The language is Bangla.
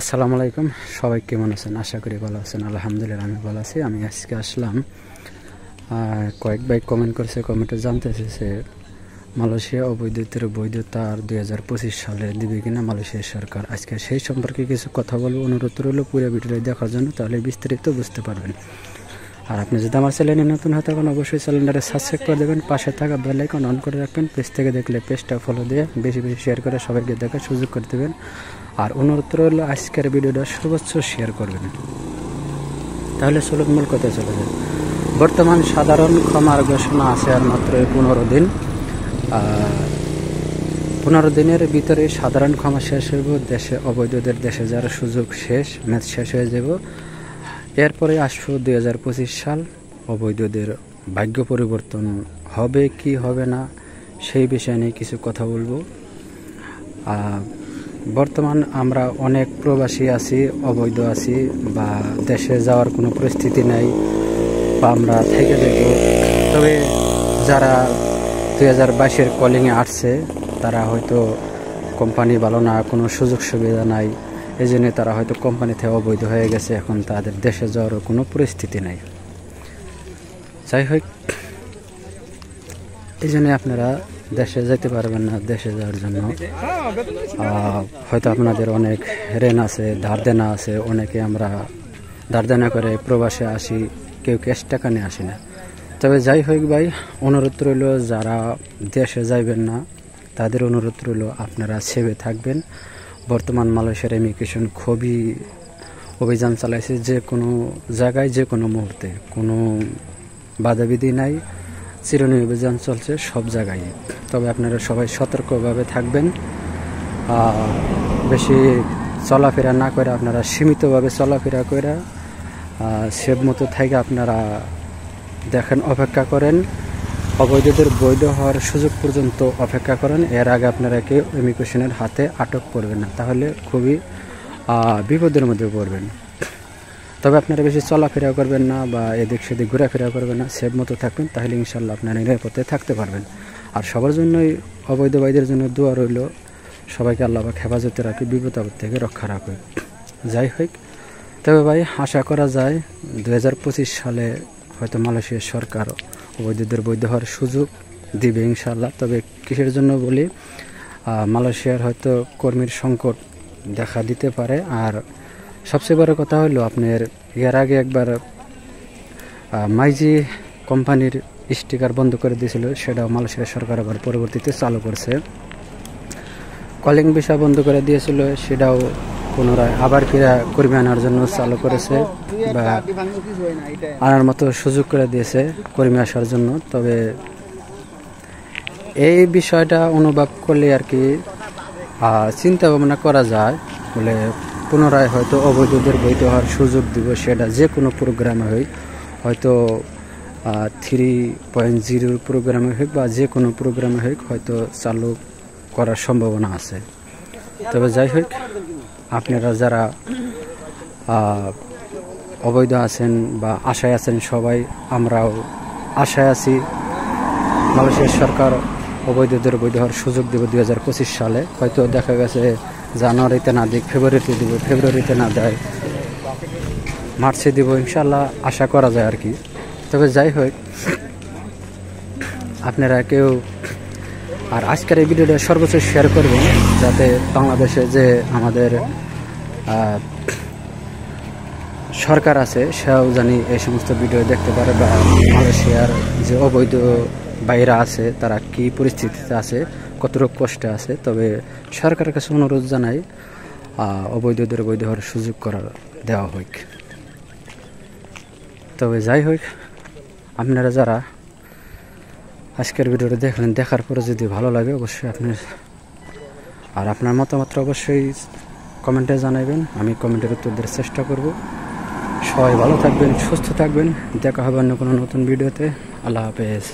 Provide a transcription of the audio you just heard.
আসসালামু আলাইকুম। সবাই কেমন আছেন? আশা করি ভালো আছেন। আলহামদুলিল্লাহ আমি ভালো আছি। আমি আজকে আসলাম, কয়েক ভাই কমেন্ট করেছে, কমেন্টে জানতে চেয়েছে মালয়েশিয়া অবৈধতার বৈধতা আর 2025 সালে দিবে কিনা মালয়েশিয়া সরকার। আজকে সেই সম্পর্কে কিছু কথা বলবো। অনুরোধ রইল পুরো ভিডিওটি দেখার জন্য, তাহলে বিস্তারিত বুঝতে পারবেন। আর আপনি যদি আমার চ্যানেলে নতুন হয়ে থাকেন অবশ্যই চ্যানেলটাকে সাবস্ক্রাইব করে দেবেন, পাশে থাকা বেল আইকন অন করে রাখবেন। পেজ থেকে দেখলে পেজটা ফলো দিয়ে বেশি বেশি শেয়ার করে সবাইকে দেখার সুযোগ করে দেবেন। আর অনুরোধ রইল আজকের ভিডিওটা সর্বোচ্চ শেয়ার করবেন। তাহলে চলুন মূল কথায় চলে যায়। বর্তমান সাধারণ ক্ষমার ঘোষণা আছে আর মাত্র 15 দিন। 15 দিনের ভিতরে সাধারণ ক্ষমা শেষ হইব। দেশে অবৈধদের দেশে যাওয়ার সুযোগ শেষ, ম্যাচ শেষ হয়ে যাব। এরপরে আসবো 2025 সাল। অবৈধদের ভাগ্য পরিবর্তন হবে কি হবে না সেই বিষয় নিয়ে কিছু কথা বলবো। বর্তমান আমরা অনেক প্রবাসী আছি, অবৈধ আছি, বা দেশে যাওয়ার কোনো পরিস্থিতি নাই, বা আমরা থেকে যাব। তবে যারা 2022-এর কলিংয়ে আসছে তারা হয়তো কোম্পানি ভালো না, কোনো সুযোগ সুবিধা নাই, এই জন্য তারা হয়তো কোম্পানি থেকে অবৈধ হয়ে গেছে। এখন তাদের দেশে যাওয়ারও কোনো পরিস্থিতি নাই। যাই হোক, এই জন্য আপনারা দেশে যেতে পারবেন না। দেশে যাওয়ার জন্য হয়তো আপনাদের অনেক ঋণ আছে, ধার দেনা আছে। অনেকে আমরা ধার দেনা করে প্রবাসে আসি, কেউ ক্যাশ টাকা নিয়ে আসি না। তবে যাই হোক ভাই, অনুরোধ রইল যারা দেশে যাইবেন না তাদের অনুরোধ রইল আপনারা সেভে থাকবেন। বর্তমান মালয়েশিয়ার ইমিগ্রেশন খুবই অভিযান চালাইছে, যে কোনো জায়গায় যে কোনো মুহূর্তে কোনো বাধাবিধি নাই, চিরুনি অভিযান চলছে সব জায়গায়। তবে আপনারা সবাই সতর্কভাবে থাকবেন। বেশি চলাফেরা না করে আপনারা সীমিতভাবে চলাফেরা করে সেভ মতো থেকে আপনারা দেখেন, অপেক্ষা করেন। অবৈধদের বৈধ হওয়ার সুযোগ পর্যন্ত অপেক্ষা করেন। এর আগে আপনারা কেউ ইমিগ্রেশনের হাতে আটক করবেন না, তাহলে খুবই বিপদের মধ্যে পড়বেন। তবে আপনারা বেশি চলাফেরা করবেন না বা এদিক সেদিক ঘোরাফেরা করবেন না, সেভ মতো থাকবেন, তাহলে ইনশাল্লাহ আপনারা নিরাপদে থাকতে পারবেন। আর সবার জন্যই, অবৈধ ভাইদের জন্য দোয়া রইল, সবাইকে আল্লাহ পাক হেফাজতে রাখি, বিপদ আপদ থেকে রক্ষা রাখবে। যাই হোক, তবে ভাই আশা করা যায় 2025 সালে হয়তো মালয়েশিয়ার সরকার অবৈধদের বৈধ হওয়ার সুযোগ দিবে ইনশাল্লাহ। তবে কিসের জন্য বলি, মালয়েশিয়ার হয়তো কর্মীর সংকট দেখা দিতে পারে। আর সবচেয়ে বড় কথা হলো, আপনার এর আগে একবার মাইজি কোম্পানির স্টিকার বন্ধ করে দিয়েছিল, সেটাও মালয়েশিয়ার সরকার আবার পরবর্তীতে চালু করছে। কলিং ভিসা বন্ধ করে দিয়েছিল, সেটাও পুনরায় আবার ফিরে কর্মী আনার জন্য চালু করেছে, বা আনার মতো সুযোগ করে দিয়েছে কর্মী আসার জন্য। তবে এই বিষয়টা অনুভব করলে আর কি চিন্তা ভাবনা করা যায়, বলে পুনরায় হয়তো অবৈধদের বৈধ হওয়ার সুযোগ দিব। সেটা যে কোনো প্রোগ্রামে হোক, হয়তো 3.0 প্রোগ্রামে হোক বা যে কোনো প্রোগ্রামে হোক, হয়তো চালু করার সম্ভাবনা আছে। তবে যাই হোক, আপনারা যারা অবৈধ আছেন বা আশায় আছেন, সবাই আমরাও আশায় আছি। মালয়েশিয়ার সরকার অবৈধদের বৈধ হওয়ার সুযোগ দেবে 2025 সালে। হয়তো দেখা গেছে জানুয়ারিতে না দিক, ফেব্রুয়ারিতে দিব, ফেব্রুয়ারিতে না দেয় মার্চে দিব, ইনশাল্লাহ আশা করা যায় আর কি। তবে যাই হোক, আপনারা কেউ আর আজকের এই ভিডিওটা সর্বোচ্চ শেয়ার করবেন, যাতে বাংলাদেশে যে আমাদের সরকার আছে সেও জানি এই সমস্ত ভিডিও দেখতে পারে, বা মালয়েশিয়ার যে অবৈধ বাইরা আছে তারা কি পরিস্থিতিতে আছে, কতটুকু কষ্টে আছে। তবে সরকারের কাছে অনুরোধ জানাই অবৈধদের বৈধ হওয়ার সুযোগ দেওয়া হোক। তবে যাই হোক, আপনারা যারা আজকের ভিডিওটা দেখলেন, দেখার পরে যদি ভালো লাগে অবশ্যই আপনার মতামত অবশ্যই কমেন্টে জানাবেন। আমি কমেন্টের উত্তর দেওয়ার চেষ্টা করব। সবাই ভালো থাকবেন, সুস্থ থাকবেন। দেখা হবে অন্য কোনো নতুন ভিডিওতে। আল্লাহ হাফেজ।